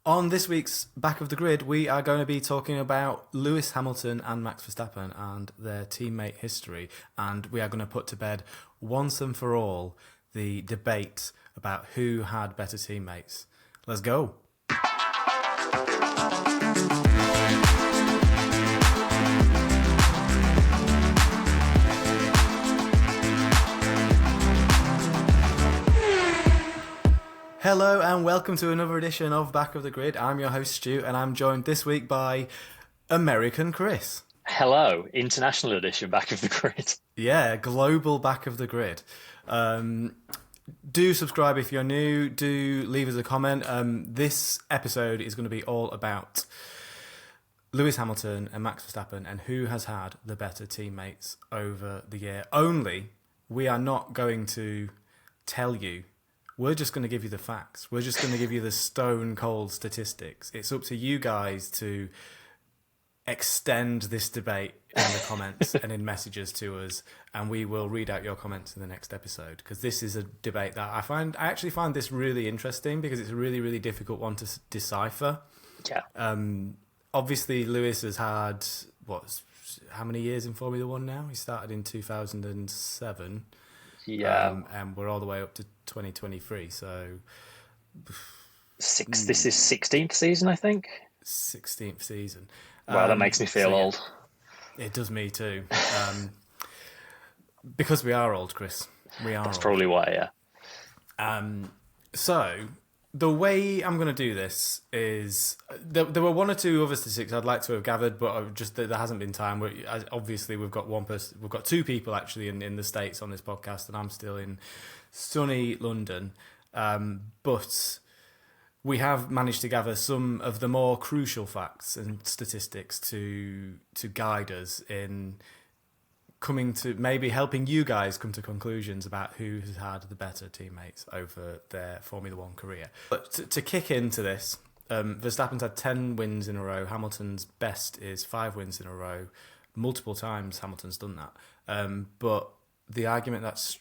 On this week's Back of the Grid, we are going to be talking about Lewis Hamilton and Max Verstappen and their teammate history. And we are going to put to bed once and for all the debate about who had better teammates. Let's go. Hello and welcome to another edition of Back of the Grid. I'm your host Stu and I'm joined this week by American Chris. Hello, international edition Back of the Grid. Yeah, global Back of the Grid. Do subscribe if you're new, do leave us a comment. This episode is going to be all about Lewis Hamilton and Max Verstappen and who has had the better teammates over the year. Only, we are not going to tell you. We're just going to give you the facts. We're just going to give you the stone cold statistics. It's up to you guys to extend this debate in the comments and in messages to us, and we will read out your comments in the next episode, because this is a debate that I actually find this really interesting because it's a really, really difficult one to decipher. Yeah. Obviously, Lewis has had, how many years in Formula One now? He started in 2007. Yeah. And we're all the way up to 2023, so... This is 16th season, I think. 16th season. Wow, that makes me feel old. It does me too. Because we are old, Chris. We are. That's old. probably why, yeah. So, the way I'm going to do this is... There were one or two other statistics I'd like to have gathered, but there hasn't been time. Obviously, we've got we've got two people actually in the States on this podcast, and I'm still in sunny London. But we have managed to gather some of the more crucial facts and statistics to guide us in coming to maybe helping you guys come to conclusions about who has had the better teammates over their Formula One career. But to kick into this, Verstappen's had 10 wins in a row. Hamilton's best is 5 wins in a row. Multiple times Hamilton's done that. But the argument that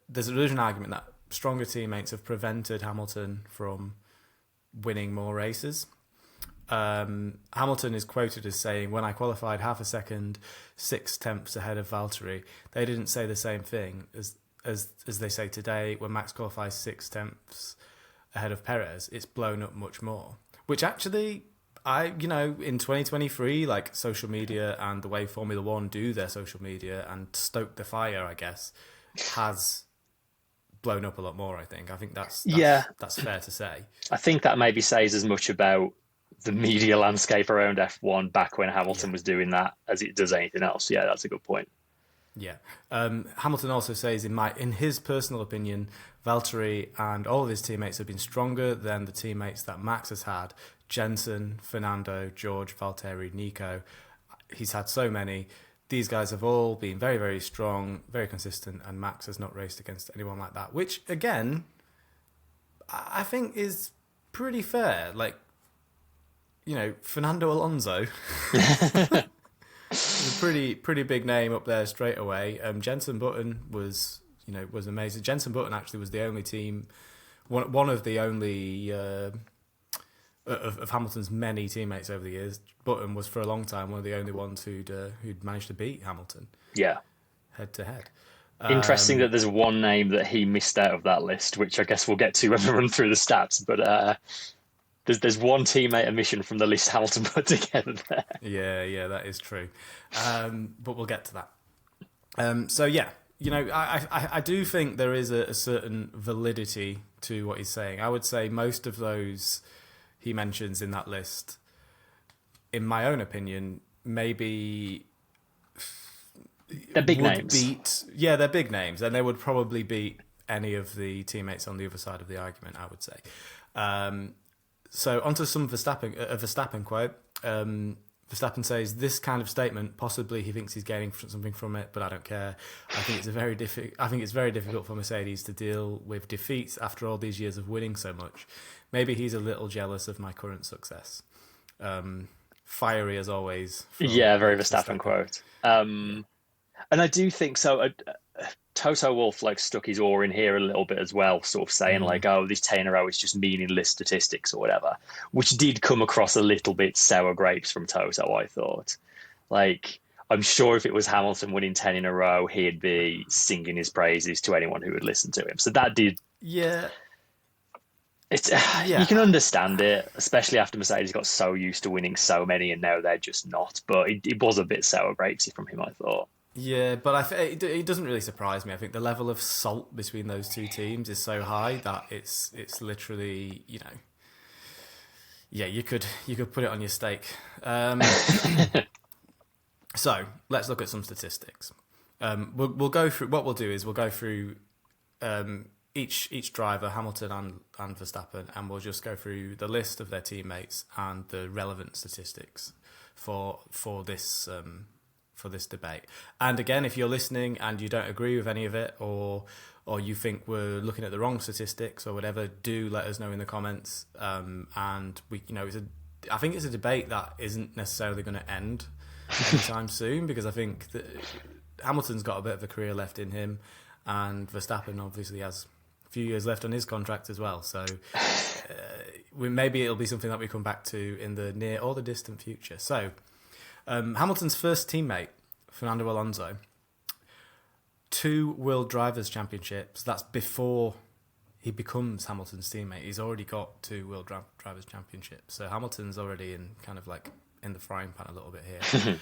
there's an argument that stronger teammates have prevented Hamilton from winning more races. Hamilton is quoted as saying, "When I qualified half a second, 6/10 ahead of Valtteri." They didn't say the same thing as they say today. When Max qualifies 6/10 ahead of Perez, it's blown up much more. Which actually, in 2023, like social media and the way Formula One do their social media and stoke the fire, I guess, has blown up a lot more. I think that's fair to say. I think that maybe says as much about the media landscape around F1 back when Hamilton was doing that as it does anything else. Yeah, that's a good point. Yeah. Hamilton also says, in his personal opinion, Valtteri and all of his teammates have been stronger than the teammates that Max has had. Jensen, Fernando, George, Valtteri, Nico. He's had so many. These guys have all been very, very strong, very consistent, and Max has not raced against anyone like that, which, again, I think is pretty fair. Like, Fernando Alonso is a pretty big name up there straight away. Jensen Button was amazing. Jensen Button actually was the only team, one of the only of Hamilton's many teammates over the years. Button was for a long time one of the only ones who'd managed to beat Hamilton. Yeah, head to head. Interesting that there's one name that he missed out of that list, which I guess we'll get to when we run through the stats. But there's one teammate omission from the list Hamilton put together there. Yeah, that is true. But we'll get to that. So yeah, I do think there is a certain validity to what he's saying. I would say most of those he mentions in that list, in my own opinion, maybe they're big names. They're big names, and they would probably beat any of the teammates on the other side of the argument, I would say. So onto some Verstappen quote. Verstappen says, "This kind of statement, possibly he thinks he's gaining something from it, but I don't care. I think it's very difficult for Mercedes to deal with defeats after all these years of winning so much. Maybe he's a little jealous of my current success." Fiery as always. Yeah, very Verstappen quote. And I do think so. Toto Wolff like stuck his oar in here a little bit as well, sort of saying like, "Oh, this 10 in a row is just meaningless statistics or whatever," which did come across a little bit sour grapes from Toto. I thought, like, I'm sure if it was Hamilton winning 10 in a row, he'd be singing his praises to anyone who would listen to him. So that did. Yeah. It's Yeah. You can understand it, especially after Mercedes got so used to winning so many, and now they're just not. But it was a bit sour grapesy from him, I thought. Yeah, but it doesn't really surprise me. I think the level of salt between those two teams is so high that it's literally, yeah, you could put it on your steak. So let's look at some statistics. We'll go through. What we'll do is we'll go through each driver, Hamilton and Verstappen, and we'll just go through the list of their teammates and the relevant statistics for this debate. And again, if you're listening and you don't agree with any of it, or you think we're looking at the wrong statistics or whatever, do let us know in the comments. And we, I think it's a debate that isn't necessarily going to end anytime soon, because I think that Hamilton's got a bit of a career left in him, and Verstappen obviously has a few years left on his contract as well. So maybe it'll be something that we come back to in the near or the distant future. So Hamilton's first teammate, Fernando Alonso, 2 World Drivers' Championships. That's before he becomes Hamilton's teammate. He's already got 2 World Drivers' Championships. So Hamilton's already in the frying pan a little bit here.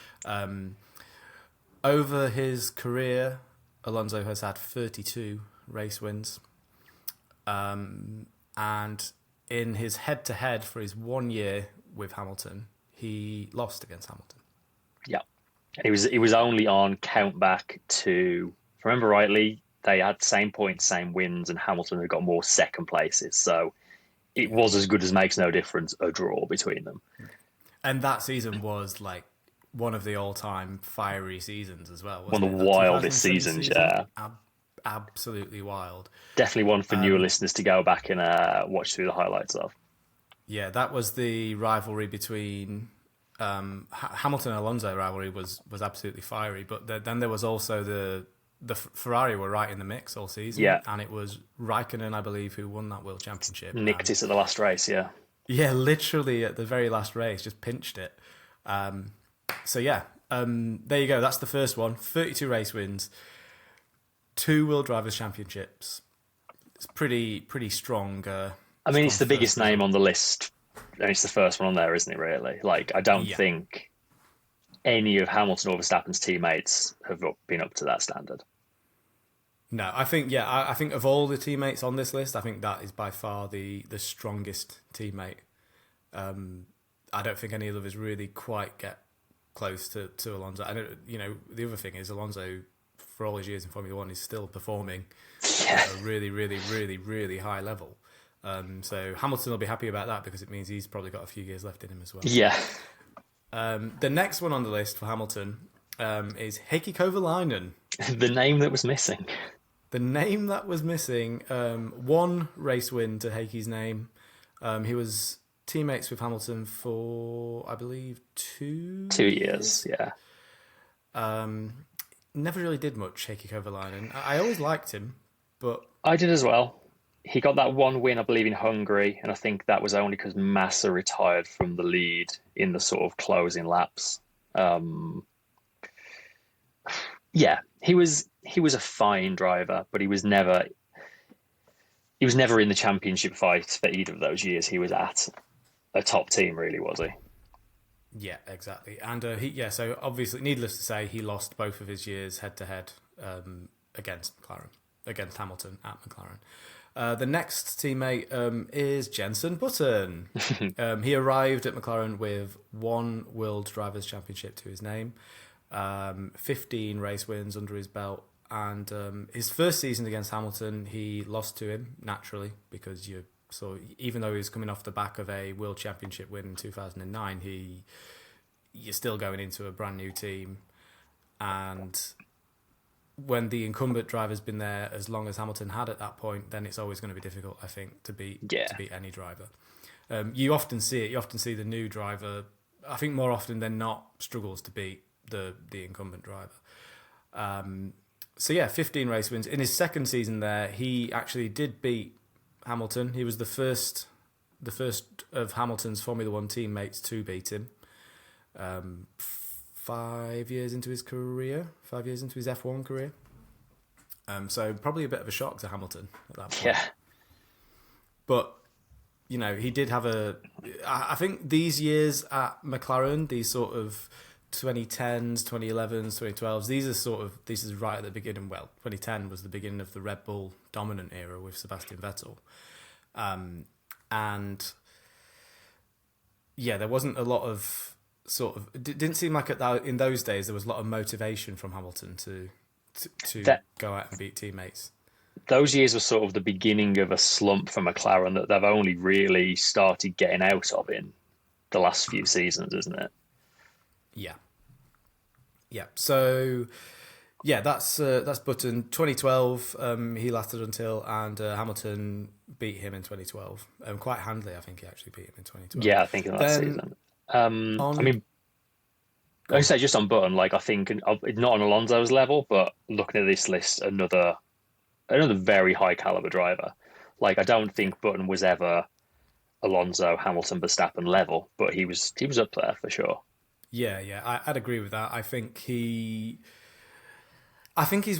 Over his career, Alonso has had 32 race wins. And in his head-to-head for his 1 year with Hamilton, he lost against Hamilton. Yeah. It was only on count back to, if I remember rightly, they had the same points, same wins, and Hamilton had got more second places. So it was as good as makes no difference, a draw between them. And that season was like one of the all-time fiery seasons as well. One of the wildest seasons, yeah. Absolutely wild. Definitely one for newer listeners to go back and watch through the highlights of. Yeah, that was the rivalry between Hamilton and Alonso rivalry was absolutely fiery. But then there was also the Ferrari were right in the mix all season. Yeah. And it was Raikkonen, I believe, who won that World Championship. Nicked it at the last race, yeah. Yeah, literally at the very last race, just pinched it. So yeah, there you go. That's the first one. 32 race wins, 2 World Drivers' Championships. It's pretty strong. I mean, it's the biggest name on the list, and it's the first one on there, isn't it? Really, like I don't think any of Hamilton or Verstappen's teammates have been up to that standard. No, I think I think of all the teammates on this list, I think that is by far the strongest teammate. I don't think any of us really quite get close to Alonso. And the other thing is Alonso, for all his years in Formula One, is still performing at a really, really, really, really high level. So Hamilton will be happy about that because it means he's probably got a few years left in him as well. Yeah. The next one on the list for Hamilton is Heikki Kovalainen. The name that was missing. The name that was missing. 1 race win to Heikki's name. He was teammates with Hamilton for, I believe, 2 years. Yeah. Never really did much, Heikki Kovalainen. I always liked him, but I did as well. He got that 1 win, I believe, in Hungary, and I think that was only because Massa retired from the lead in the sort of closing laps. Yeah, he was a fine driver, but he was never in the championship fight for either of those years. He was at a top team, really, was he? Yeah, exactly. And so obviously, needless to say, he lost both of his years head-to-head against Hamilton at McLaren. The next teammate is Jenson Button. He arrived at McLaren with 1 World Drivers' Championship to his name, 15 race wins under his belt, and his first season against Hamilton, he lost to him, naturally, because even though he was coming off the back of a World Championship win in 2009, you're still going into a brand new team, and when the incumbent driver's been there as long as Hamilton had at that point, then it's always going to be difficult, I think, to beat any driver. You often see it. You often see the new driver, I think more often than not, struggles to beat the incumbent driver. So yeah, 15 race wins. In his second season there, he actually did beat Hamilton. He was the first of Hamilton's Formula One teammates to beat him. 5 years into his career, 5 years into his F1 career. So probably a bit of a shock to Hamilton at that point. Yeah. But, you know, he did have I think these years at McLaren, these sort of 2010s, 2011s, 2012s, this is right at the beginning. Well, 2010 was the beginning of the Red Bull dominant era with Sebastian Vettel. And yeah, there wasn't a lot of it didn't seem like in those days there was a lot of motivation from Hamilton to go out and beat teammates. Those years were sort of the beginning of a slump for McLaren that they've only really started getting out of in the last few seasons, isn't it? Yeah. So, yeah, that's Button. 2012, he lasted until, and Hamilton beat him in 2012. Quite handily, I think he actually beat him in 2012. Yeah, I think in that season. I mean, I would say just on Button, like I think not on Alonso's level, but looking at this list, another very high caliber driver. Like I don't think Button was ever Alonso, Hamilton, Verstappen level, but he was up there for sure. Yeah, I'd agree with that. I think he's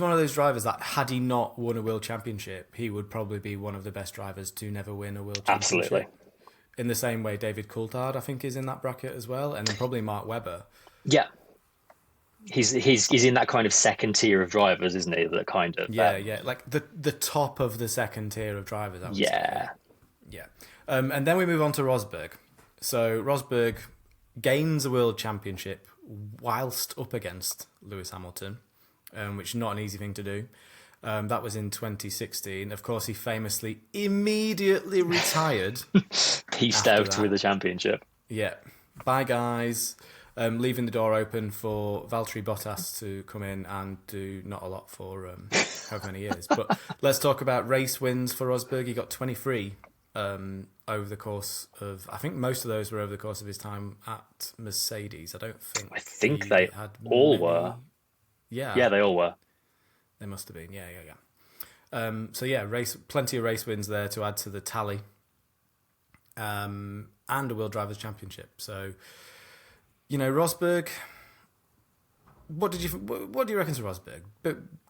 one of those drivers that had he not won a world championship, he would probably be one of the best drivers to never win a world championship. Absolutely. In the same way David Coulthard, I think, is in that bracket as well, and then probably Mark Webber. Yeah. He's in that kind of second tier of drivers, isn't he? That kind of like the top of the second tier of drivers. I would say. Yeah. And then we move on to Rosberg. So Rosberg gains a world championship whilst up against Lewis Hamilton, which is not an easy thing to do. That was in 2016. Of course, he famously immediately retired. Peaced out with the championship. Yeah. Bye, guys. Leaving the door open for Valtteri Bottas to come in and do not a lot for however many years. But let's talk about race wins for Rosberg. He got 23 over the course of... I think most of those were over the course of his time at Mercedes. I think they all were. Yeah, they all were. They must have been. Yeah. So yeah, plenty of race wins there to add to the tally. And a World Drivers' Championship. So... You know, Rosberg. What do you reckon to Rosberg?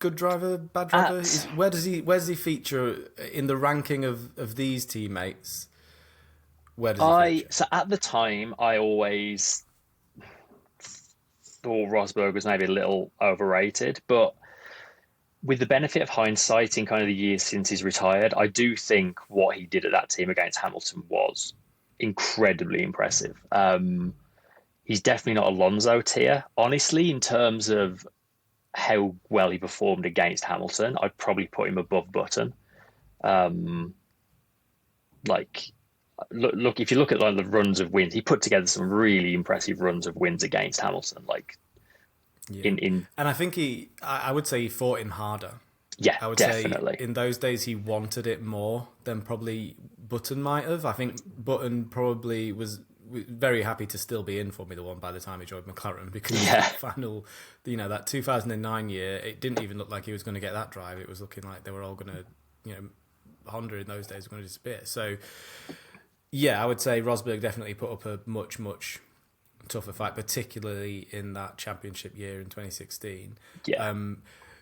Good driver, bad driver? Where does he feature in the ranking of these teammates? Where does he feature? So at the time, I always thought Rosberg was maybe a little overrated, but with the benefit of hindsight in kind of the years since he's retired, I do think what he did at that team against Hamilton was incredibly impressive. He's definitely not Alonso tier. Honestly, in terms of how well he performed against Hamilton, I'd probably put him above Button. Look, if you look at like the runs of wins, he put together some really impressive runs of wins against Hamilton. And I think I would say he fought him harder. Yeah, I would definitely. say in those days he wanted it more than probably Button might have. I think Button probably was very happy to still be in Formula One by the time he joined McLaren, because that final, that 2009 year, it didn't even look like he was going to get that drive. It was looking like they were all going to, Honda in those days were going to disappear. So, yeah, I would say Rosberg definitely put up a much, much tougher fight, particularly in that championship year in 2016. Yeah.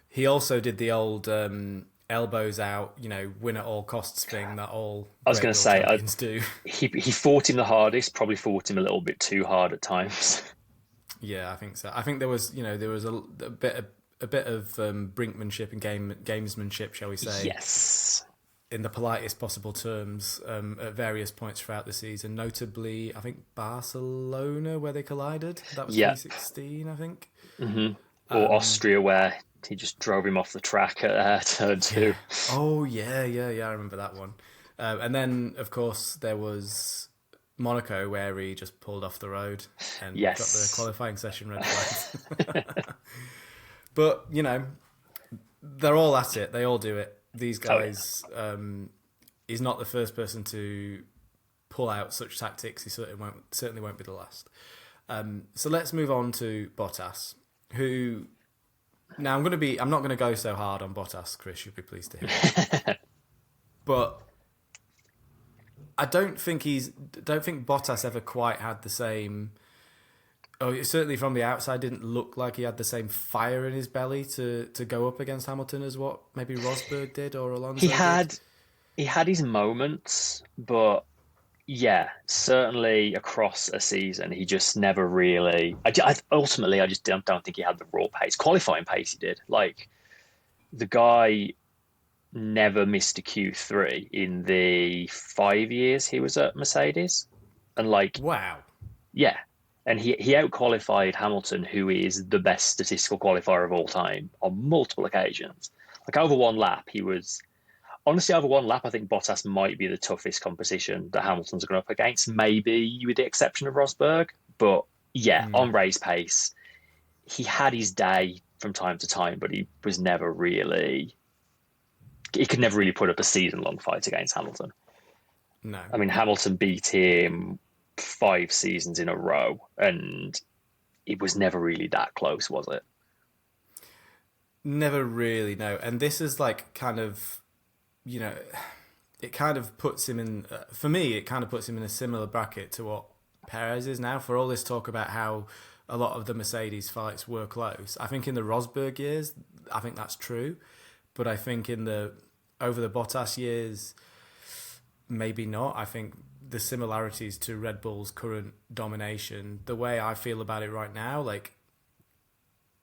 He also did the old elbows out, win at all costs thing that all I was going to say do. He fought him the hardest, probably fought him a little bit too hard at times. Yeah, I think so. I think there was a bit of brinkmanship and gamesmanship, shall we say? Yes. In the politest possible terms, at various points throughout the season. Notably, I think Barcelona, where they collided. That was 2016, I think. Mm-hmm. Or Austria, where he just drove him off the track at turn 2. Yeah. Oh, yeah, I remember that one. And then, of course, there was Monaco, where he just pulled off the road and got the qualifying session red flags. But, they're all at it. They all do it. These guys, he's not the first person to pull out such tactics. He certainly won't be the last. So let's move on to Bottas, who... Now I'm not going to go so hard on Bottas, Chris. You'll be pleased to hear. But I don't think Bottas ever quite had the same. Oh, certainly from the outside, didn't look like he had the same fire in his belly to go up against Hamilton as what maybe Rosberg did or Alonso did. He had his moments, but yeah, certainly across a season, he just never really. Ultimately, I just don't think he had the raw pace, qualifying pace. He did. Like the guy never missed a Q3 in the 5 years he was at Mercedes, and like Wow. yeah, and he out qualified Hamilton, who is the best statistical qualifier of all time, on multiple occasions. Like over one lap, he was honestly over one lap. I think Bottas might be the toughest competition that Hamilton's gone up against, maybe with the exception of Rosberg. But yeah, on race pace, he had his day from time to time, but he was never really. He could never really put up a season-long fight against Hamilton. No. I mean, Hamilton beat him 5 seasons in a row, and it was never really that close, was it? Never really, no. And this is like kind of, it kind of puts him in, for me, it kind of puts him in a similar bracket to what Perez is now. For all this talk about how a lot of the Mercedes fights were close, I think in the Rosberg years, I think that's true. But I think over the Bottas years, maybe not. I think the similarities to Red Bull's current domination, the way I feel about it right now, like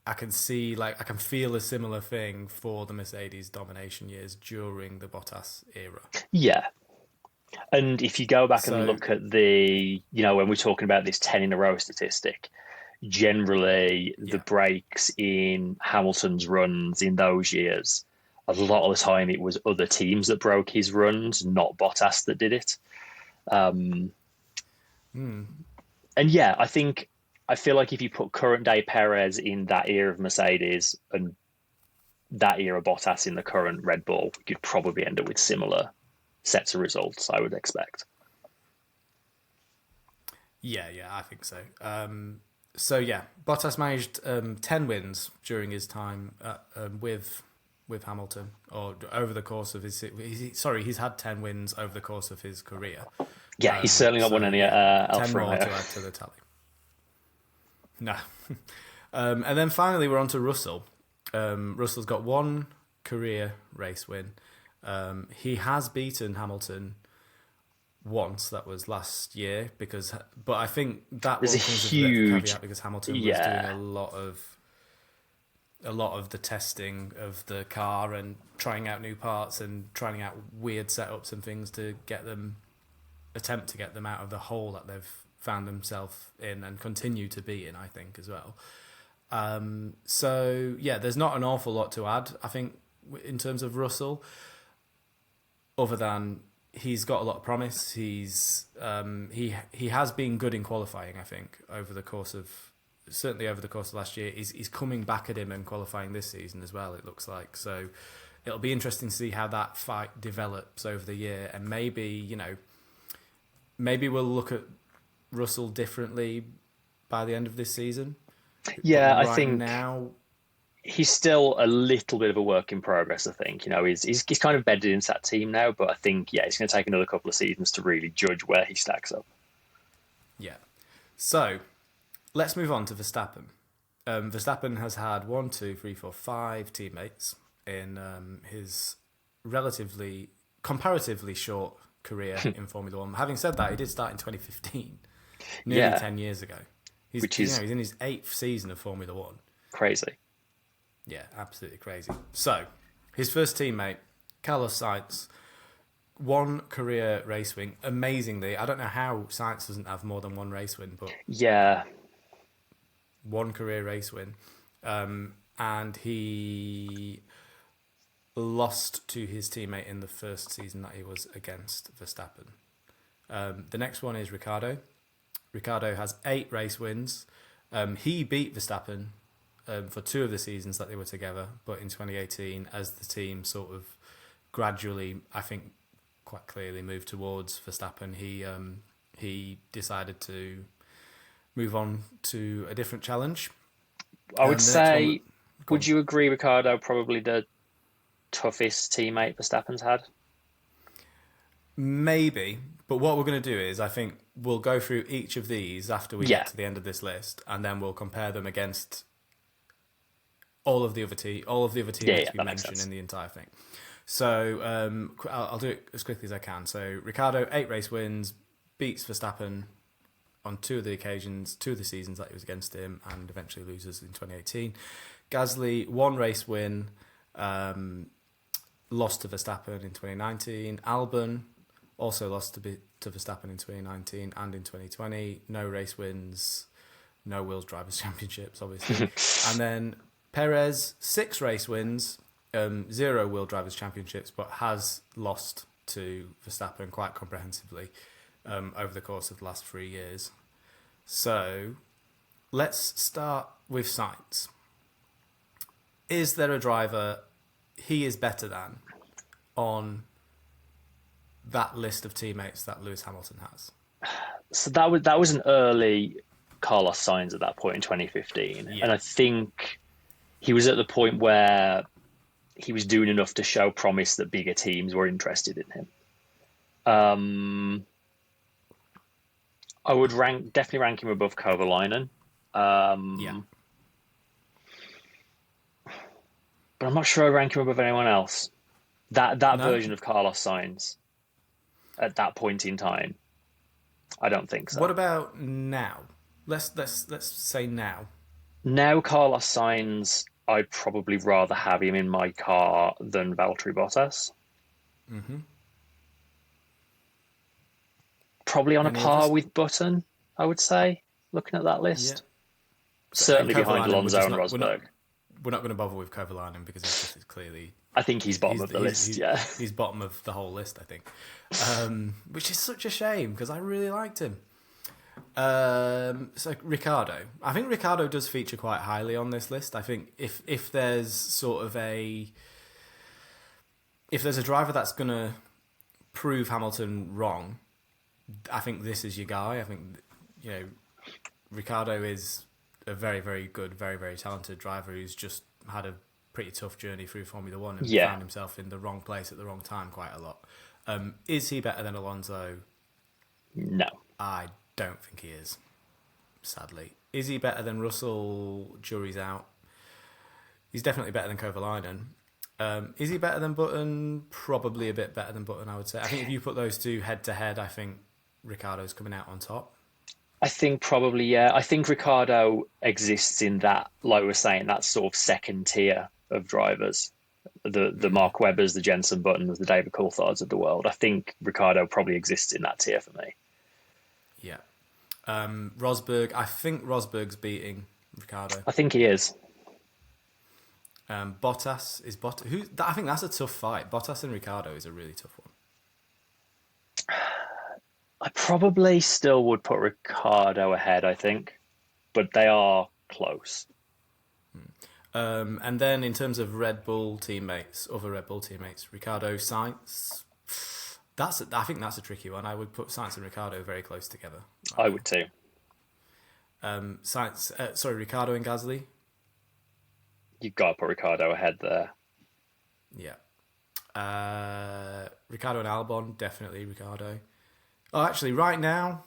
I can feel a similar thing for the Mercedes domination years during the Bottas era. Yeah. And if you go back and look at when we're talking about this 10 in a row statistic, generally the breaks in Hamilton's runs in those years, a lot of the time it was other teams that broke his runs, not Bottas that did it. And yeah, I feel like if you put current day Perez in that era of Mercedes and that era Bottas in the current Red Bull, you'd probably end up with similar sets of results, I would expect. Yeah, I think so. So yeah, Bottas managed 10 wins during his time with Hamilton, or over the course of he's had 10 wins over the course of his career. Yeah, he's certainly not won any Alfa 10 more Romeo. to add to the tally. No. And then finally we're on to Russell. Russell's got one career race win. He has beaten Hamilton once, that was last year, but I think that was one a comes huge with a caveat because Hamilton was doing a lot of the testing of the car and trying out new parts and trying out weird setups and things to attempt to get them out of the hole that they've found themselves in and continue to be in, I think, as well. So yeah, there's not an awful lot to add, I think, in terms of Russell, other than he's got a lot of promise. He's he has been good in qualifying, I think, over the course of last year. He's coming back at him in qualifying this season as well, it looks like. So it'll be interesting to see how that fight develops over the year, and maybe we'll look at Russell differently by the end of this season. Yeah, right I think now he's still a little bit of a work in progress. I think he's kind of bedded into that team now, but I think it's going to take another couple of seasons to really judge where he stacks up. Yeah. So let's move on to Verstappen. Verstappen has had 5 teammates in his comparatively short career in Formula One. Having said that, he did start in 2015, nearly 10 years ago. He's in his 8th season of Formula One. Crazy. Yeah, absolutely crazy. So, his first teammate, Carlos Sainz, 1 career race win. Amazingly, I don't know how Sainz doesn't have more than 1 race win, but yeah, 1 career race win. And he lost to his teammate in the first season that he was against Verstappen. The next one is Ricciardo. Ricciardo has 8 race wins. He beat Verstappen for 2 of the seasons that they were together, but in 2018, as the team sort of gradually, I think quite clearly moved towards Verstappen, he decided to move on to a different challenge. I would say Would you agree, Ricciardo, probably the toughest teammate Verstappen's had? Maybe, but what we're going to do is, I think we'll go through each of these after we Yeah. get to the end of this list, and then we'll compare them against all of the other teammates that we makes mentioned sense. in the entire thing. So I'll do it as quickly as I can. So Ricciardo, 8 race wins, beats Verstappen on 2 of the occasions, 2 of the seasons that he was against him, and eventually loses in 2018. Gasly, 1 race win, lost to Verstappen in 2019. Albon also lost to Verstappen in 2019 and in 2020. No race wins, no Wheels Drivers' Championships, obviously. And then Perez, 6 race wins, 0 Wheel Drivers' Championships, but has lost to Verstappen quite comprehensively over the course of the last 3 years. So let's start with Sainz. Is there a driver he is better than on that list of teammates that Lewis Hamilton has? So that was an early Carlos Sainz at that point in 2015, Yeah. and I think he was at the point where he was doing enough to show promise that bigger teams were interested in him. I would definitely rank him above Kovalainen. Yeah. But I'm not sure I rank him above anyone else. That No? version of Carlos Sainz at that point in time, I don't think so. What about now? Let's say now. Now Carlos Sainz, I'd probably rather have him in my car than Valtteri Bottas. Mm-hmm. Probably on a Any par others? with Button, I would say, looking at that list. Yeah. Certainly And behind Kovalainen, Alonso and Rosberg. We're not going to bother with Kovalainen because he's clearly... I think he's bottom of the list, yeah. He's bottom of the whole list, I think. Which is such a shame because I really liked him. So Ricciardo. I think Ricciardo does feature quite highly on this list. I think if there's sort of if there's a driver that's going to prove Hamilton wrong, I think this is your guy. I think, Ricciardo is a very, very good, very, very talented driver who's just had a pretty tough journey through Formula One and found himself in the wrong place at the wrong time quite a lot. Is he better than Alonso? No. I don't think he is, sadly. Is he better than Russell? Jury's out. He's definitely better than Kovalainen. Is he better than Button? Probably a bit better than Button, I would say. I think if you put those two head to head, I think Ricciardo's coming out on top. I think probably, yeah. I think Ricciardo exists in that, like we were saying, that sort of second tier of drivers. The Mark Webbers, the Jenson Buttons, the David Coulthards of the world. I think Ricciardo probably exists in that tier for me. Yeah. Rosberg, I think Rosberg's beating Ricciardo. I think he is. Bottas is Bottas. I think that's a tough fight. Bottas and Ricciardo is a really tough one. I probably still would put Ricciardo ahead, I think, but they are close. And then in terms of other Red Bull teammates, Ricciardo, Sainz. I think that's a tricky one. I would put Sainz and Ricciardo very close together. I would too. Ricciardo and Gasly. You've got to put Ricciardo ahead there. Yeah. Ricciardo and Albon, definitely Ricciardo. Oh, actually, right now...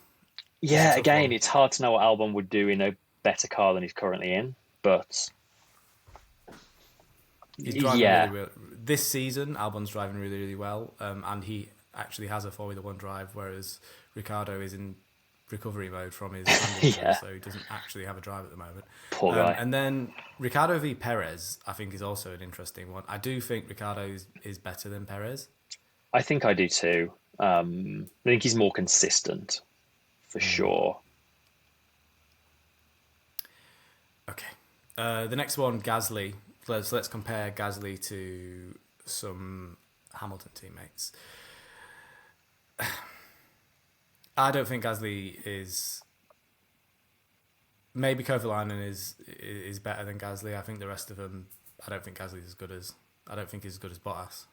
Yeah, again, it's hard to know what Albon would do in a better car than he's currently in, but... He's driving really this season, Albon's driving really, really well, and he actually has a Formula One drive, whereas Ricciardo is in recovery mode from his injury, so he doesn't actually have a drive at the moment. Poor guy. And then Ricciardo v Perez, I think, is also an interesting one. I do think Ricciardo is better than Perez. I think I do too. I think he's more consistent, for sure. Okay. The next one, Gasly. Let's compare Gasly to some Hamilton teammates. I don't think Gasly is... Maybe Kovalainen is better than Gasly. I think the rest of them... I don't think Gasly's as good as... I don't think he's as good as Bottas.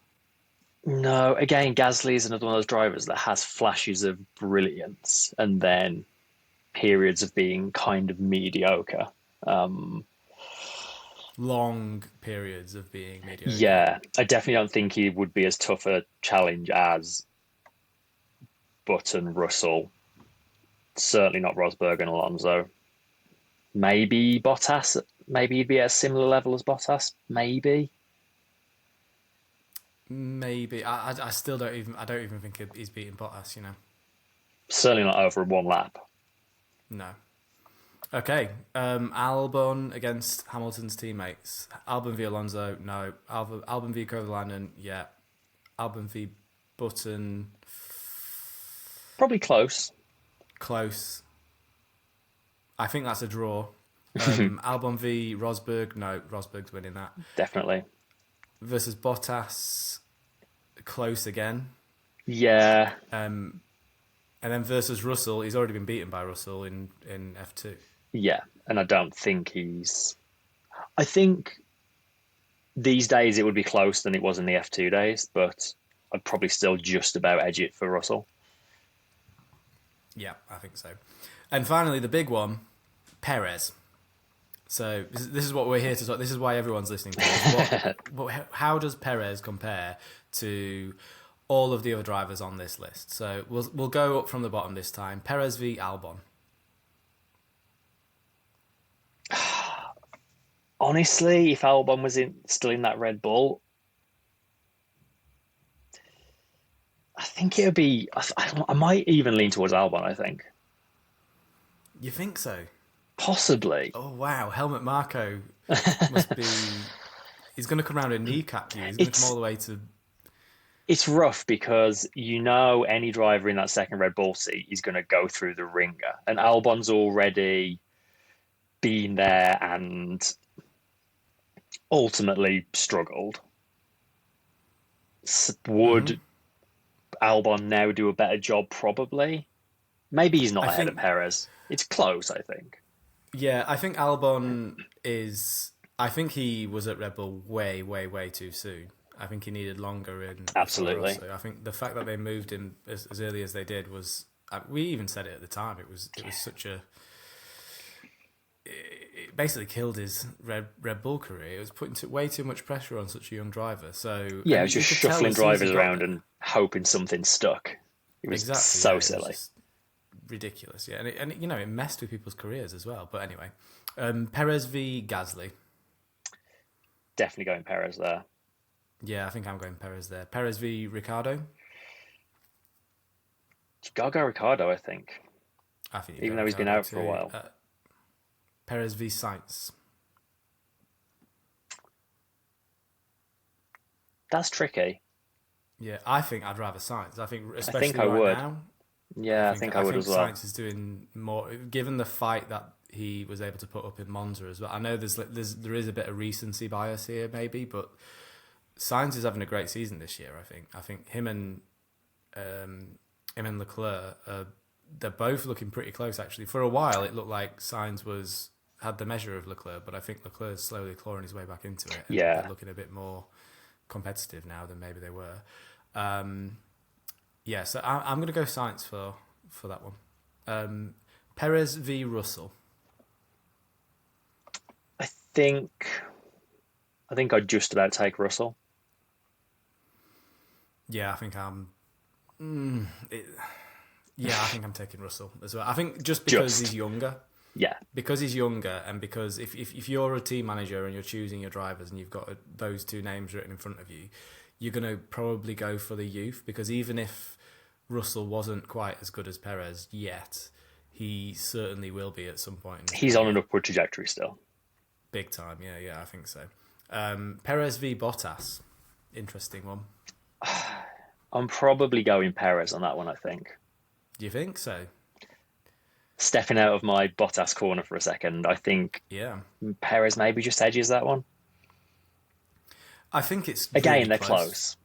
No, again, Gasly is another one of those drivers that has flashes of brilliance and then periods of being kind of mediocre. long periods of being mediocre. Yeah, I definitely don't think he would be as tough a challenge as Button, Russell. Certainly not Rosberg and Alonso. Maybe Bottas. Maybe he'd be at a similar level as Bottas. Maybe. Maybe I still don't even think he's beating Bottas. Certainly not over one lap. No. Okay. Albon against Hamilton's teammates. Albon v Alonso. No. Albon v Kovalainen. Yeah. Albon v Button. Probably close. Close. I think that's a draw. Albon v Rosberg. No, Rosberg's winning that. Definitely. Versus Bottas. Close again. Yeah. And then versus Russell. He's already been beaten by Russell in F2. Yeah. And I don't think I think these days it would be closer than it was in the F2 days, but I'd probably still just about edge it for Russell. Yeah, I think so. And finally, the big one, Perez. So this is what we're here to talk. This is why everyone's listening to us. How does Perez compare to all of the other drivers on this list? So we'll go up from the bottom this time. Perez v Albon. Honestly, if Albon was still in that Red Bull, I think it would be. I might even lean towards Albon. I think. You think so? Possibly. Oh wow, Helmut Marko must be. He's going to come around and kneecap you. He's going to come all the way to. It's rough because any driver in that second Red Bull seat is going to go through the ringer, and Albon's already been there and ultimately struggled. Would Albon now do a better job? Probably. Maybe he's not ahead of Perez. It's close, I think. Yeah, I think Albon is. I think he was at Red Bull way, way, way too soon. I think he needed longer in. Absolutely. I think the fact that they moved him as early as they did was. We even said it at the time. It was such a. It basically killed his Red Bull career. It was putting way too much pressure on such a young driver. So yeah, it was just shuffling drivers around and hoping something stuck. It was so silly. Ridiculous, yeah, and it messed with people's careers as well. But anyway, Perez v Gasly. Definitely going Perez there. Yeah, I think I'm going Perez there. Perez v Ricciardo. You gotta go Ricciardo, I think. Even though he's been out for a while. Perez v Sainz. That's tricky. Yeah, I think I'd rather Sainz. I think especially I right would. now. Yeah, I think I would as well. Sainz is doing more, given the fight that he was able to put up in Monza as well. I know there is a bit of recency bias here, maybe, but Sainz is having a great season this year. I think him and Leclerc, they're both looking pretty close. Actually, for a while it looked like Sainz had the measure of Leclerc, but I think Leclerc's slowly clawing his way back into it. Yeah, they're looking a bit more competitive now than maybe they were. Yeah, so I'm going to go Sainz for that one. Perez v Russell. I think I'd just about take Russell. Yeah, I think I'm. I think I'm taking Russell as well. I think just because he's younger. Yeah. Because he's younger, and because if you're a team manager and you're choosing your drivers and you've got those two names written in front of you, you're going to probably go for the youth, because even if Russell wasn't quite as good as Perez yet, he certainly will be at some point. He's on an upward trajectory still. Big time, yeah, I think so. Perez v Bottas. Interesting one. I'm probably going Perez on that one, I think. Do you think so? Stepping out of my Bottas corner for a second, I think Perez maybe just edges that one. I think it's again really they're close.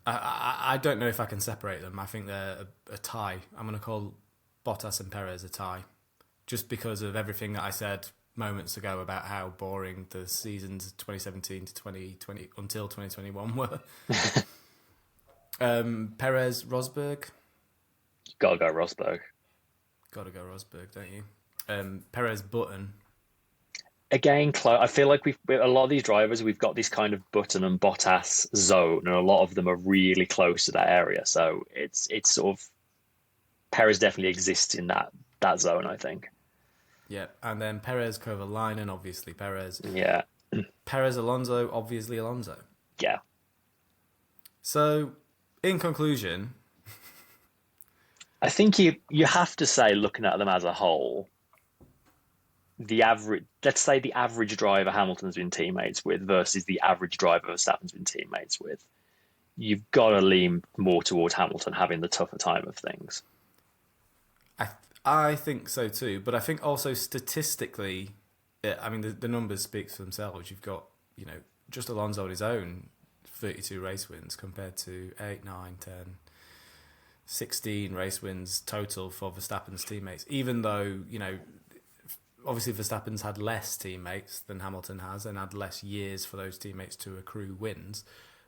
I don't know if I can separate them. I think they're a tie. I'm going to call Bottas and Perez a tie, just because of everything that I said moments ago about how boring the seasons 2017 to 2020 until 2021 were. Perez, Rosberg. Gotta go Rosberg. Gotta go Rosberg, don't you? Perez, Button. again, I feel like we've a lot of these drivers, we've got this kind of Button and Bottas zone, and a lot of them are really close to that area. So it's sort of Perez definitely exists in that zone, I think. Yeah, and then Perez, Kovalainen, obviously Perez. Yeah, Perez, Alonso, obviously Alonso. yeah. So, in conclusion, I think you have to say, looking at them as a whole, the average, let's say the average driver Hamilton's been teammates with versus the average driver Verstappen's been teammates with, you've got to lean more towards Hamilton having the tougher time of things. I think so too, but I think also statistically, I mean, the numbers speak for themselves. You've got, just Alonso on his own, 32 race wins compared to 8, 9, 10, 16 race wins total for Verstappen's teammates, even though, obviously Verstappen's had less teammates than Hamilton has and had less years for those teammates to accrue wins.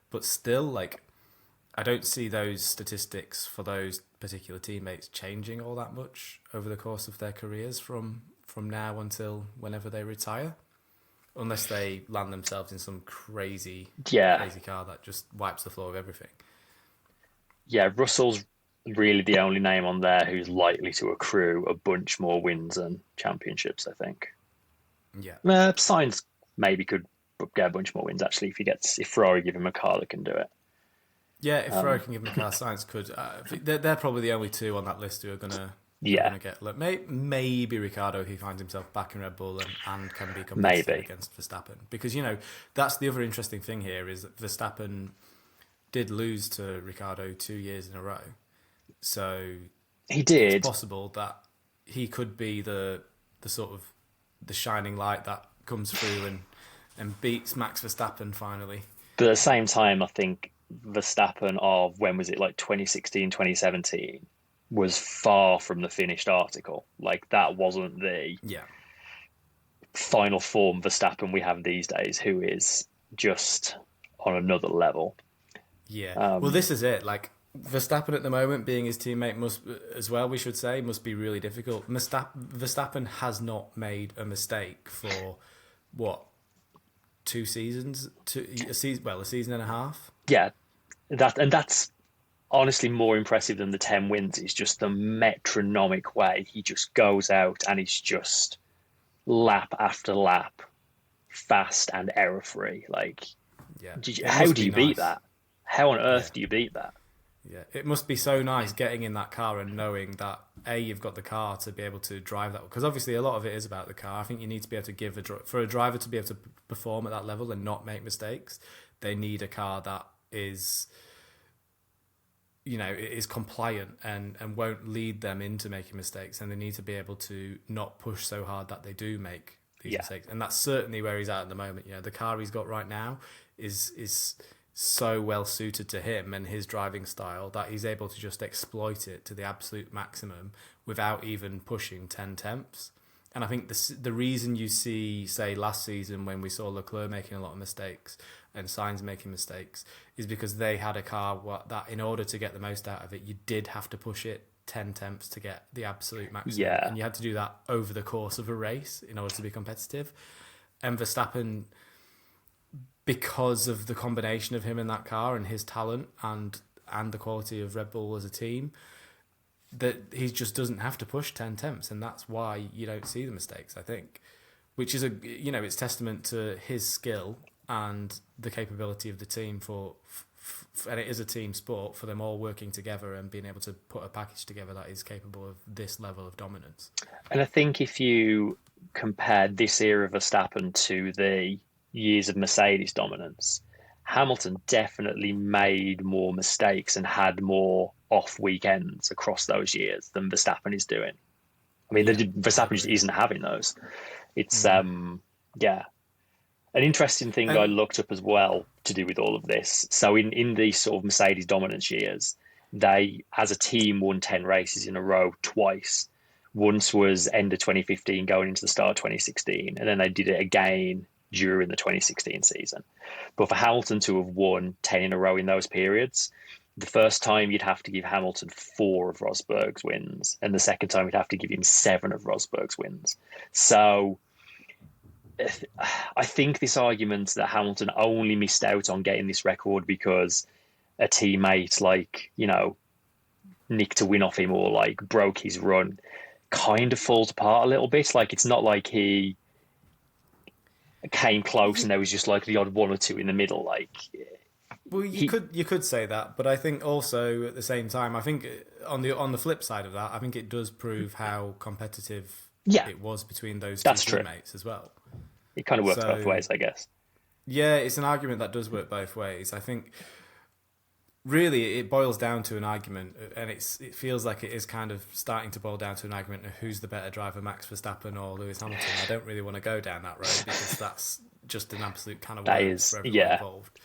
But still, I don't see those statistics for those particular teammates changing all that much over the course of their careers from now until whenever they retire. Unless they land themselves in some crazy car that just wipes the floor of everything. Yeah, Russell's really the only name on there who's likely to accrue a bunch more wins and championships, I think. Yeah. Sainz maybe could get a bunch more wins, actually, if Ferrari give him a car that can do it. Yeah, if Ferrari can give him a car, Sainz could. They're probably the only two on that list who are going to get. Look, maybe Ricciardo, he finds himself back in Red Bull and can be competitive against Verstappen. Because, that's the other interesting thing here is that Verstappen did lose to Ricciardo 2 years in a row. So he did. It's possible that he could be the sort of the shining light that comes through and beats Max Verstappen finally. But at the same time, I think Verstappen of, when was it, 2016, 2017, was far from the finished article. That wasn't the final form Verstappen we have these days, who is just on another level. Yeah. Well, this is it. Verstappen at the moment, being his teammate, must be really difficult. Verstappen has not made a mistake for, 2 seasons? A season and a half? Yeah, that's honestly more impressive than the 10 wins. Is just the metronomic way he just goes out and he's just lap after lap, fast and error-free. How do you beat that? How on earth do you beat that? Yeah, it must be so nice getting in that car and knowing that you've got the car to be able to drive that, because obviously a lot of it is about the car. I think you need to be able to give for a driver to be able to perform at that level and not make mistakes. They need a car that is, is compliant and won't lead them into making mistakes, and they need to be able to not push so hard that they do make these mistakes. And that's certainly where he's at the moment. The car he's got right now is so well suited to him and his driving style that he's able to just exploit it to the absolute maximum without even pushing 10 temps. And I think the reason you see, say, last season when we saw Leclerc making a lot of mistakes and Sainz making mistakes is because they had a car that in order to get the most out of it, you did have to push it 10 temps to get the absolute maximum. Yeah. And you had to do that over the course of a race in order to be competitive. And Verstappen, because of the combination of him in that car and his talent and the quality of Red Bull as a team, that he just doesn't have to push 10 temps, and that's why you don't see the mistakes, I think, which is it's testament to his skill and the capability of the team and it is a team sport, for them all working together and being able to put a package together that is capable of this level of dominance. And I think if you compare this era of Verstappen to the years of Mercedes dominance, Hamilton definitely made more mistakes and had more off weekends across those years than Verstappen is doing. I mean, Verstappen just isn't having those. It's an interesting thing I looked up as well to do with all of this. So in these sort of Mercedes dominance years, they, as a team, won 10 races in a row twice. Once was end of 2015 going into the start of 2016, and then they did it again during the 2016 season. But for Hamilton to have won 10 in a row in those periods, the first time you'd have to give Hamilton 4 of Rosberg's wins, and the second time you'd have to give him 7 of Rosberg's wins. So I think this argument that Hamilton only missed out on getting this record because a teammate like, nicked to win off him or like broke his run kind of falls apart a little bit. Like it's not like he came close and there was just like the odd one or two in the middle. Like Well, you could say that, but I think also at the same time, I think on the flip side of that, I think it does prove how competitive it was between those two teammates as well. It kind of works both ways, I guess. Yeah, it's an argument that does work both ways. I think really it boils down to an argument, and it feels like it is kind of starting to boil down to an argument of who's the better driver, Max Verstappen or Lewis Hamilton. I don't really want to go down that road because that's just an absolute can of worms for everyone involved.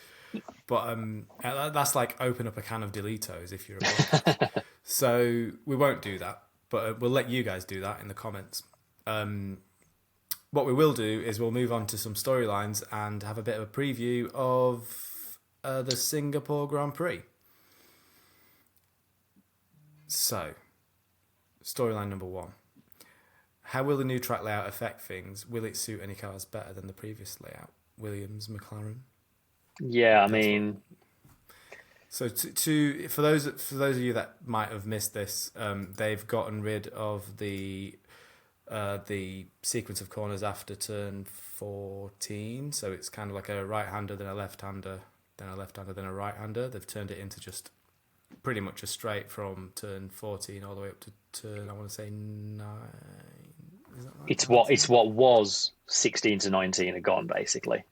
But that's like open up a can of Delitos if you're a podcast. So we won't do that, but we'll let you guys do that in the comments. What we will do is we'll move on to some storylines and have a bit of a preview of the Singapore Grand Prix. So, storyline number 1. How will the new track layout affect things? Will it suit any cars better than the previous layout? Williams, McLaren? Yeah, I mean... So for those of you that might have missed this, they've gotten rid of the sequence of corners after turn 14. So it's kind of like a right-hander, then a left-hander, then a left-hander, then a right-hander. They've turned it into just pretty much a straight from turn 14 all the way up to turn, I want to say 9. Is that right? It's what was 16 to 19 are gone, basically.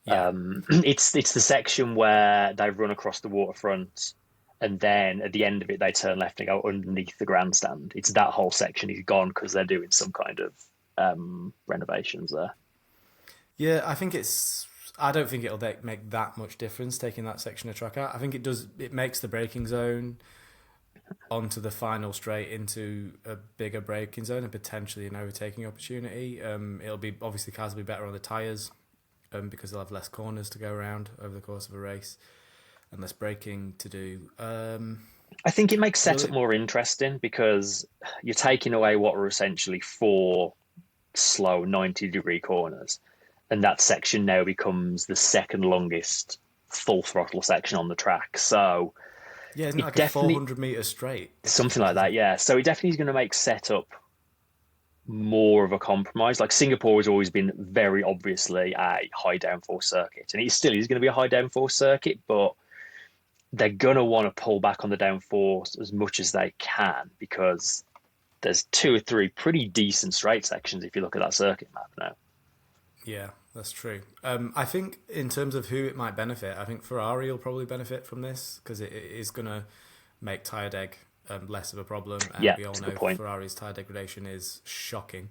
Yeah. It's the section where they run across the waterfront and then at the end of it they turn left and go underneath the grandstand. It's that whole section is gone because they're doing some kind of renovations there. Yeah, I don't think it'll make that much difference taking that section of track out. I think it does. It makes the braking zone onto the final straight into a bigger braking zone and potentially an overtaking opportunity. It'll be obviously cars will be better on the tyres. Because they'll have less corners to go around over the course of a race and less braking to do. I think it makes setup more interesting because you're taking away what are essentially 4 slow 90-degree corners, and that section now becomes the second longest full throttle section on the track. So yeah, isn't it like a 400 metres straight? Something like that, yeah. So it definitely is going to make setup more of a compromise. Like Singapore has always been very obviously a high downforce circuit, and it still is going to be a high downforce circuit, but they're going to want to pull back on the downforce as much as they can because there's 2 or 3 pretty decent straight sections if you look at that circuit map now. Yeah, that's true. I think in terms of who it might benefit, I think Ferrari will probably benefit from this because it is going to make tyre deg less of a problem, and we all know Ferrari's tyre degradation is shocking.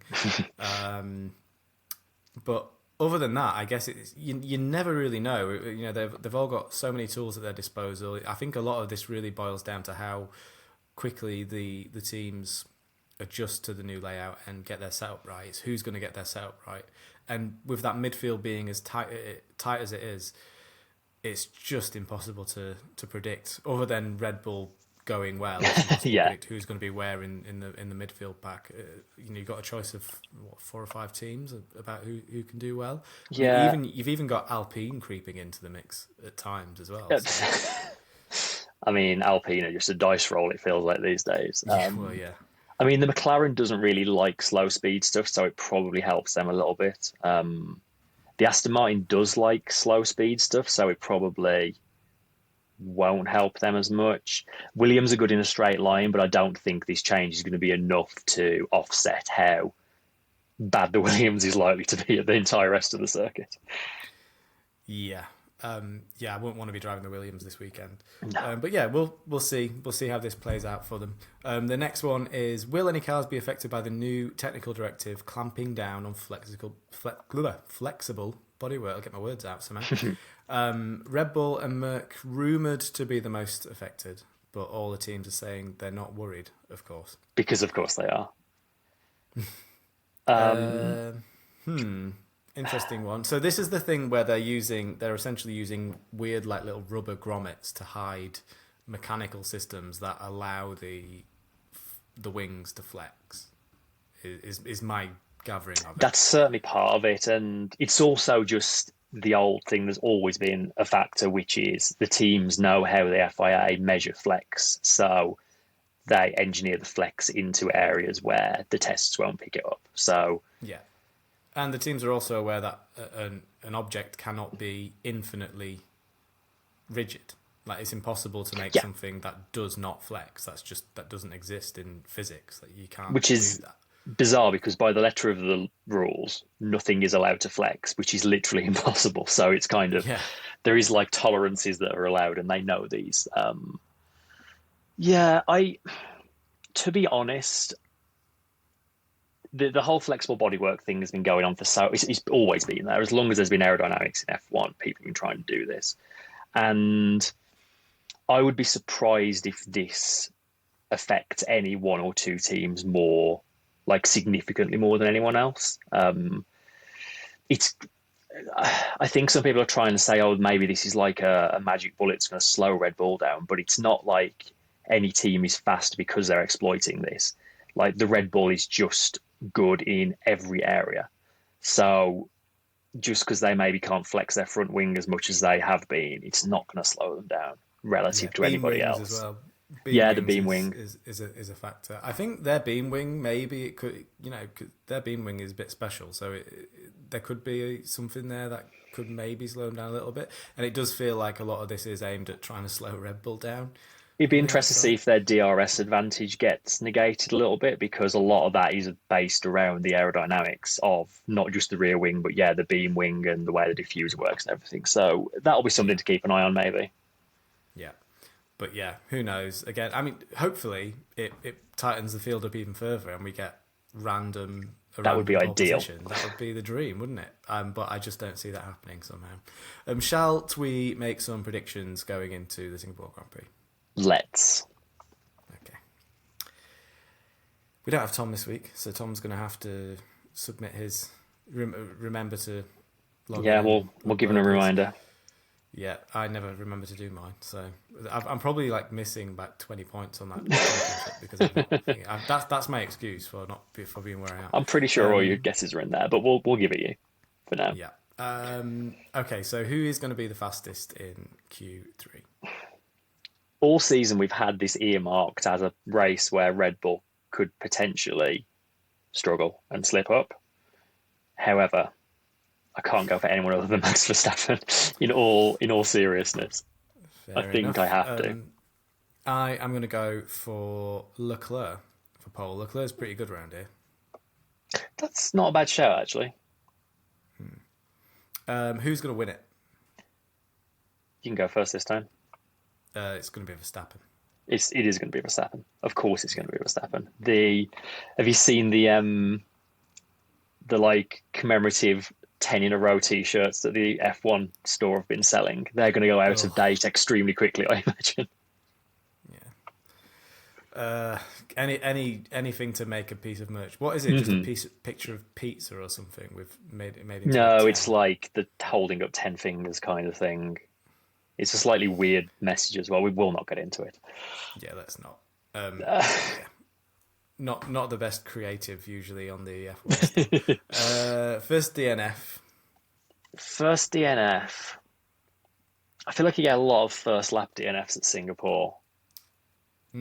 But other than that, I guess you never really know. They've all got so many tools at their disposal. I think a lot of this really boils down to how quickly the teams adjust to the new layout and get their setup right. It's who's going to get their setup right, and with that midfield being as tight as it is, it's just impossible to predict. Other than Red Bull going well, who's going to be where in the midfield pack. You've got a choice of 4 or 5 teams about who can do well. Yeah, you've even got Alpine creeping into the mix at times as well. So. I mean, Alpine are just a dice roll. It feels like these days. Yeah. I mean, the McLaren doesn't really like slow speed stuff, so it probably helps them a little bit. The Aston Martin does like slow speed stuff, so it probably won't help them as much. Williams are good in a straight line, but I don't think this change is going to be enough to offset how bad the Williams is likely to be at the entire rest of the circuit. Yeah. I wouldn't want to be driving the Williams this weekend. No. But yeah, we'll see. We'll see how this plays out for them. The next one is, will any cars be affected by the new technical directive clamping down on flexible bodywork? I'll get my words out somehow. Red Bull and Merc rumoured to be the most affected, but all the teams are saying they're not worried, of course. Because of course they are. Interesting one. So this is the thing where they're essentially using weird like little rubber grommets to hide mechanical systems that allow the wings to flex. Is my gathering of it. That's certainly part of it. And it's also just the old thing that's always been a factor, which is the teams know how the FIA measure flex. So they engineer the flex into areas where the tests won't pick it up. So yeah. And the teams are also aware that an object cannot be infinitely rigid. Like, it's impossible to make something that does not flex. That doesn't exist in physics. Like, you can't which is do that. bizarre because by the letter of the rules, nothing is allowed to flex, which is literally impossible. So it's kind of there is like tolerances that are allowed, and they know these. To be honest, the whole flexible bodywork thing has been going on for it's always been there. As long as there's been aerodynamics in F1, people have been trying to do this. And I would be surprised if this affects any one or two teams more, like significantly more than anyone else. I think some people are trying to say, oh, maybe this is like a magic bullet that's going to slow Red Bull down, but it's not like any team is fast because they're exploiting this. Like, the Red Bull is just good in every area. So just because they maybe can't flex their front wing as much as they have been, it's not going to slow them down relative to anybody else. As well. The beam wing is a factor. I think their beam wing, maybe it could, their beam wing is a bit special, so there could be something there that could maybe slow them down a little bit. And it does feel like a lot of this is aimed at trying to slow Red Bull down. It'd be interesting to see if their DRS advantage gets negated a little bit, because a lot of that is based around the aerodynamics of not just the rear wing, but the beam wing and the way the diffuser works and everything. So that'll be something to keep an eye on, maybe. Yeah. But who knows? Again, I mean, hopefully it tightens the field up even further and we get random. That would be ideal. That would be the dream, wouldn't it? But I just don't see that happening somehow. Shall we make some predictions going into the Singapore Grand Prix? Let's. Okay. We don't have Tom this week, so Tom's going to have to submit his. Remember to log in. Yeah, we'll give him a reminder. Yeah, I never remember to do mine, so I'm probably like missing about 20 points on that championship because that's my excuse for being where I am. I'm pretty sure all your guesses are in there, but we'll give it you for now. Yeah. Okay, so who is going to be the fastest in Q3? All season we've had this earmarked as a race where Red Bull could potentially struggle and slip up. However, I can't go for anyone other than Max Verstappen in all seriousness. Fair I think enough. I have to. I am going to go for Leclerc for pole. Leclerc's pretty good around here. That's not a bad shout, actually. Who's going to win it? You can go first this time. It's going to be Verstappen. It is going to be Verstappen. Of course, it's going to be Verstappen. Have you seen the like commemorative 10 in a row T-shirts that the F1 store have been selling? They're going to go out of date extremely quickly, I imagine. Yeah. Anything to make a piece of merch. What is it? Just a picture of pizza or something? We've made it. No, it's like the holding up 10 fingers kind of thing. It's a slightly weird message as well. We will not get into it. Yeah, let's not. Not the best creative usually on the F1. First DNF. First DNF. I feel like you get a lot of first lap DNFs at Singapore.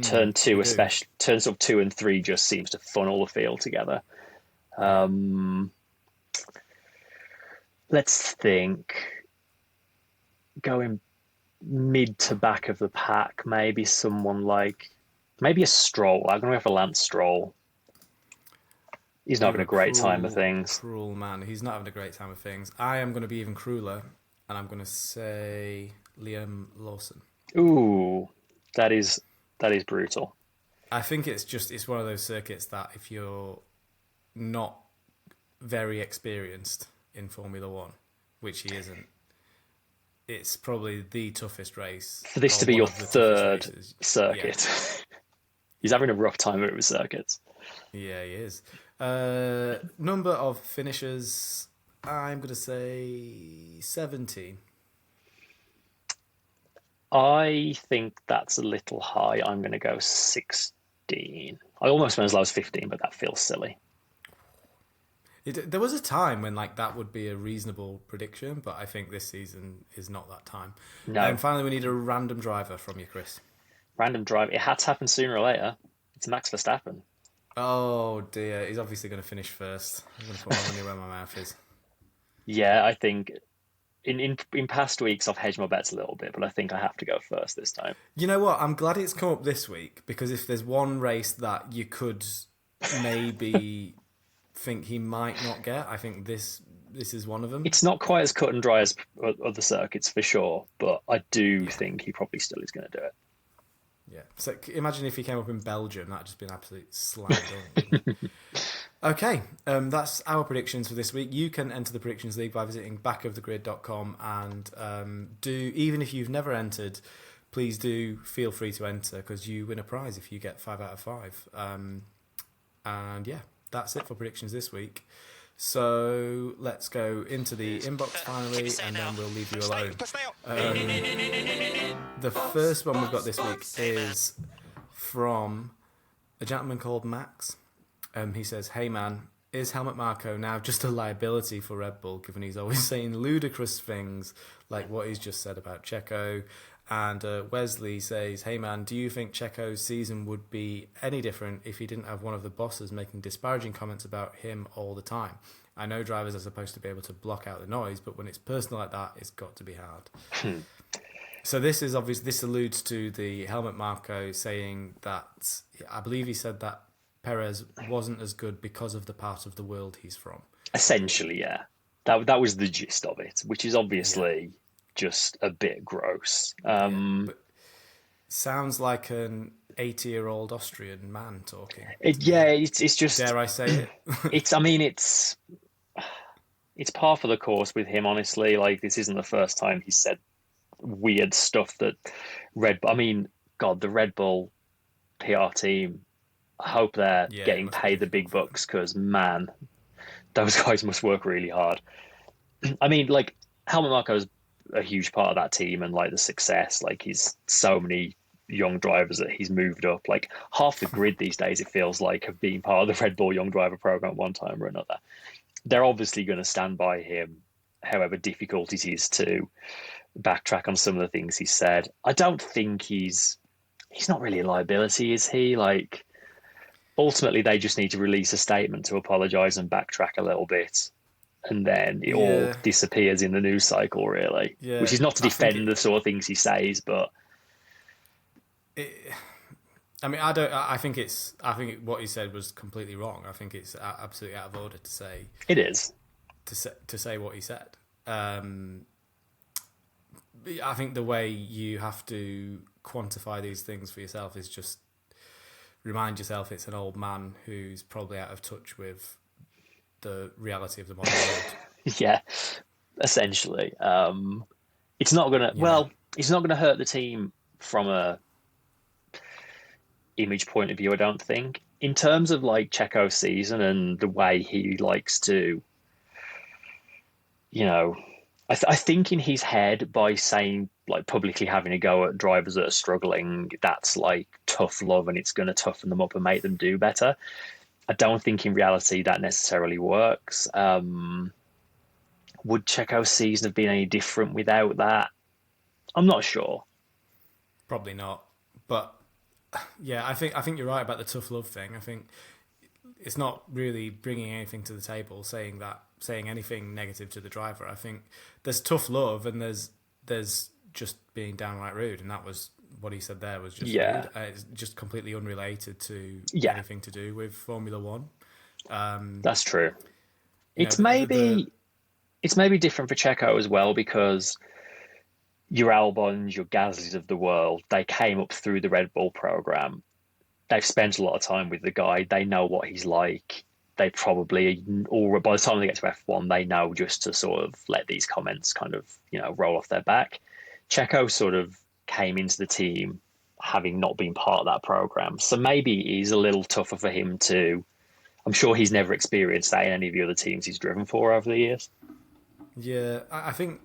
Turn 2 especially. Turns up 2 and 3 just seems to funnel the field together. Let's think. Going mid to back of the pack, maybe a Stroll. I'm going to go for Lance Stroll. He's not having a great time of things. Cruel man. He's not having a great time of things. I am going to be even crueler, and I'm going to say Liam Lawson. Ooh, that is brutal. I think it's one of those circuits that if you're not very experienced in Formula One, which he isn't, it's probably the toughest race. For this to be your third circuit. Yeah. He's having a rough time with circuits. Yeah, he is. Number of finishers, I'm going to say 17. I think that's a little high. I'm going to go 16. I almost went as low as 15, but that feels silly. There was a time when like that would be a reasonable prediction, but I think this season is not that time. No. And finally, we need a random driver from you, Chris. Random drive. It had to happen sooner or later. It's Max Verstappen. Oh dear, he's obviously going to finish first. I'm going to put my money where my mouth is. Yeah, I think in past weeks I've hedged my bets a little bit, but I think I have to go first this time. You know what? I'm glad it's come up this week, because if there's one race that you could maybe think he might not get, I think this is one of them. It's not quite as cut and dry as other circuits for sure, but I do think he probably still is going to do it. Yeah. So imagine if he came up in Belgium, that'd just be an absolute slam dunk. Okay, that's our predictions for this week. You can enter the Predictions League by visiting backofthegrid.com and even if you've never entered, please do feel free to enter, because you win a prize if you get 5 out of 5. And yeah, that's it for predictions this week. So let's go into the inbox finally, and then we'll leave you alone. The first one we've got this week is from a gentleman called Max. He says, "Hey man, is Helmut Marko now just a liability for Red Bull, given he's always saying ludicrous things like what he's just said about Checo?" And Wesley says, "Hey man, do you think Checo's season would be any different if he didn't have one of the bosses making disparaging comments about him all the time? I know drivers are supposed to be able to block out the noise, but when it's personal like that, it's got to be hard." So this is obvious. This alludes to the Helmut Marko saying that, I believe he said that Perez wasn't as good because of the part of the world he's from. Essentially, yeah. That was the gist of it, which is obviously just a bit gross. But sounds like an 80-year-old Austrian man talking. It's just... Dare I say it? It's par for the course with him, honestly. Like, this isn't the first time he's said weird stuff that the Red Bull PR team, I hope they're getting paid the big bucks, because, man, those guys must work really hard. I mean, like, Helmut Marko's a huge part of that team, and, like, the success. Like, he's so many young drivers that he's moved up. Like, half the grid these days, it feels like, have been part of the Red Bull Young Driver program at one time or another. They're obviously going to stand by him, however difficult it is to backtrack on some of the things he said. I don't think he's not really a liability, is he? Like, ultimately, they just need to release a statement to apologise and backtrack a little bit, and then it all disappears in the news cycle, really. Yeah, which is not to defend the sort of things he says, but I think what he said was completely wrong. I think it's absolutely out of order to say. It is to say what he said. I think the way you have to quantify these things for yourself is just remind yourself it's an old man who's probably out of touch with the reality of the modern world. Yeah, essentially. It's not gonna. Yeah. Well, it's not gonna hurt the team from a image point of view, I don't think. In terms of like Checo's season and the way he likes to, I think in his head, by saying, like, publicly having a go at drivers that are struggling, that's like tough love, and it's going to toughen them up and make them do better. I don't think in reality that necessarily works. Would Checo's season have been any different without that? I'm not sure. Probably not. But yeah, I think you're right about the tough love thing. I think it's not really bringing anything to the table, saying anything negative to the driver. I think there's tough love, and there's just being downright rude, and that was what he said there, was just rude. It's just completely unrelated to anything to do with Formula One. That's true. It's maybe different for Checo as well, because your Albons, your Gasly's of the world, they came up through the Red Bull program. They've spent a lot of time with the guy. They know what he's like. They probably, or by the time they get to F1, they know just to sort of let these comments kind of, roll off their back. Checo sort of came into the team having not been part of that program. So maybe it is a little tougher for him to, I'm sure he's never experienced that in any of the other teams he's driven for over the years. Yeah, I think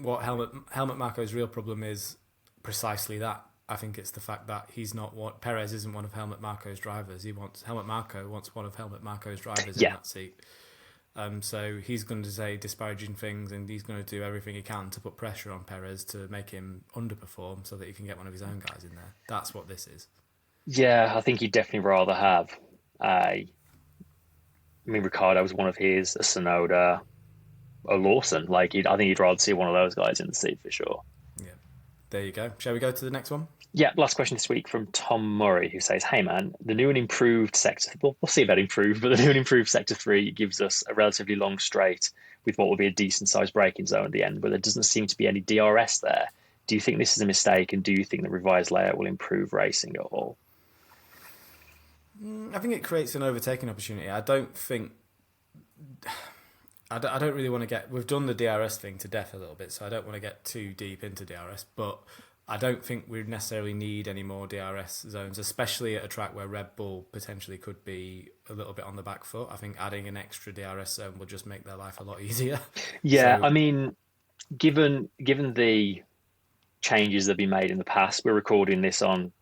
what Helmut Marko's real problem is precisely that. I think it's the fact that Perez isn't one of Helmut Marko's drivers. Helmut Marko wants one of Helmut Marko's drivers in that seat. So he's going to say disparaging things, and he's going to do everything he can to put pressure on Perez to make him underperform so that he can get one of his own guys in there. That's what this is. Yeah, I think he'd definitely rather have Ricciardo was one of his, a Tsunoda, a Lawson. I think he'd rather see one of those guys in the seat for sure. Yeah. There you go. Shall we go to the next one? Yeah, last question this week from Tom Murray, who says, "Hey man, the new and improved sector, well, we'll see about improved, but the new and improved sector 3 gives us a relatively long straight with what will be a decent sized braking zone at the end, but there doesn't seem to be any DRS there. Do you think this is a mistake, and do you think the revised layout will improve racing at all?" I think it creates an overtaking opportunity. I don't really want to get... We've done the DRS thing to death a little bit, so I don't want to get too deep into DRS, but I don't think we necessarily need any more DRS zones, especially at a track where Red Bull potentially could be a little bit on the back foot. I think adding an extra DRS zone will just make their life a lot easier. Yeah, so, given the changes that have been made in the past, we're recording this on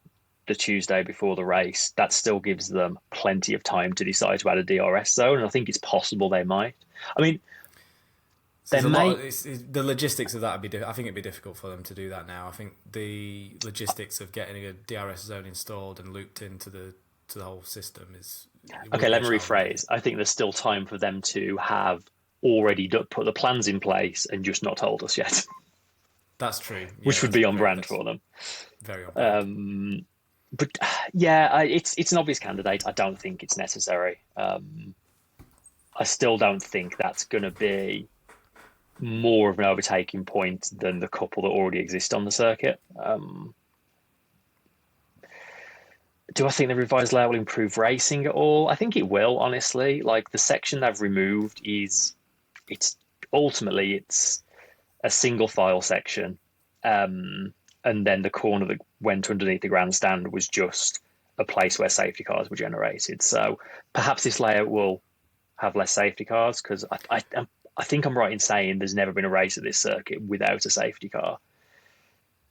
the Tuesday before the race. That still gives them plenty of time to decide to add a DRS zone, and I think it's possible they might. The logistics of that would be. I think it'd be difficult for them to do that now. I think the logistics of getting a DRS zone installed and looped into the whole system is. Okay, let me rephrase. I think there's still time for them to have already put the plans in place and just not told us yet. That's true. Which would be on brand for them. Very on brand. But yeah, it's an obvious candidate. I don't think it's necessary. I still don't think that's going to be more of an overtaking point than the couple that already exist on the circuit. Do I think the revised layout will improve racing at all? I think it will, honestly. The section they've removed it's ultimately a single file section. And then the corner that went underneath the grandstand was just a place where safety cars were generated. So perhaps this layout will have less safety cars, because I think I'm right in saying there's never been a race at this circuit without a safety car.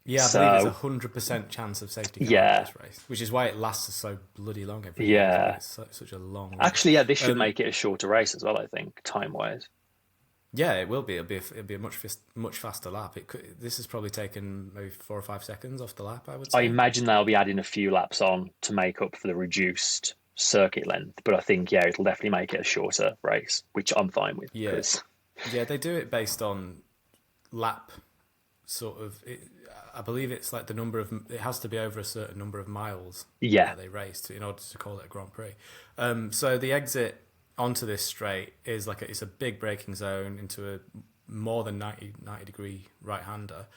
Yeah, I believe it's 100% chance of safety car in this race, which is why it lasts so bloody long every year. It's such a long race. Actually, yeah, this should make it a shorter race as well, I think, time-wise. Yeah, it will be. It'll be a much faster lap. This has probably taken maybe 4 or 5 seconds off the lap, I would say. I imagine they'll be adding a few laps on to make up for the reduced circuit length, but I think, it'll definitely make it a shorter race, which I'm fine with. Yeah, they do it based on lap sort of... I believe it's like the number of... It has to be over a certain number of miles that they race in order to call it a Grand Prix. So the exit onto this straight is it's a big braking zone into a more than 90 degree right-hander,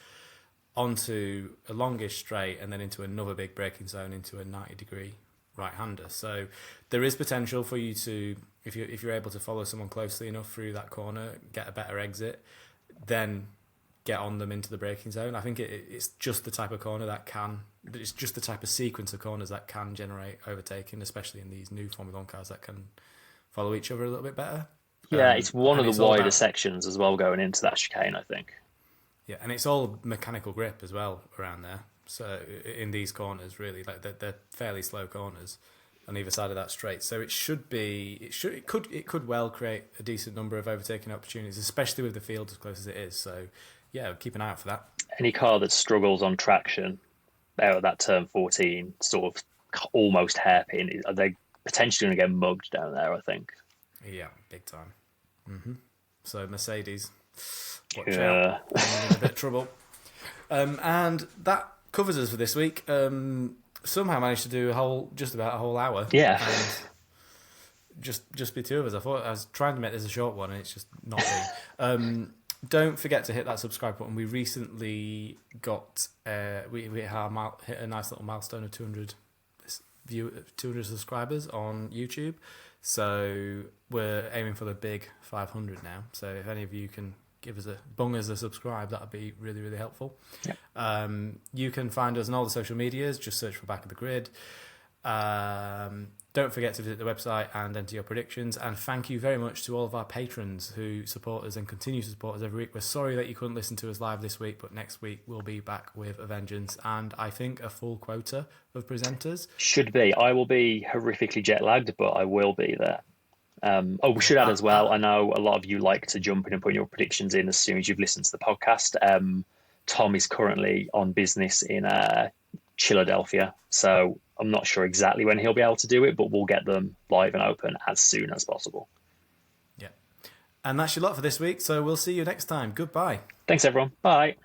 onto a longish straight, and then into another big braking zone into a 90 degree right-hander. So there is potential for you to, if you're able to follow someone closely enough through that corner, get a better exit, then get on them into the braking zone. I think it's just the type of corner it's just the type of sequence of corners that can generate overtaking, especially in these new Formula 1 cars that can follow each other a little bit better. Yeah, it's one of the wider sections as well going into that chicane, I think. Yeah, and it's all mechanical grip as well around there. So in these corners, really, they're fairly slow corners on either side of that straight. So it could well create a decent number of overtaking opportunities, especially with the field as close as it is. So yeah, keep an eye out for that. Any car that struggles on traction out of that turn 14, sort of almost hairpin, are they potentially going to get mugged down there, I think. Yeah, big time. Mm-hmm. So Mercedes, watch out. I'm in a bit of trouble. And that covers us for this week. Somehow managed to do just about a whole hour. Yeah. And just be two of us. I was trying to make this a short one, and it's just not been. Don't forget to hit that subscribe button. We recently got we hit a nice little milestone of 200 subscribers on YouTube. So we're aiming for the big 500 now. So if any of you can give us bung us a subscribe, that'd be really, really helpful. Yeah. You can find us on all the social medias. Just search for Back of the Grid. Don't forget to visit the website and enter your predictions. And thank you very much to all of our patrons who support us and continue to support us every week. We're sorry that you couldn't listen to us live this week, but next week we'll be back with a vengeance and I think a full quota of presenters. Should be. I will be horrifically jet lagged, but I will be there. We should add as well, I know a lot of you like to jump in and put your predictions in as soon as you've listened to the podcast. Tom is currently on business in Philadelphia, so I'm not sure exactly when he'll be able to do it, but we'll get them live and open as soon as possible. Yeah. And that's your lot for this week, so we'll see you next time. Goodbye. Thanks, everyone. Bye.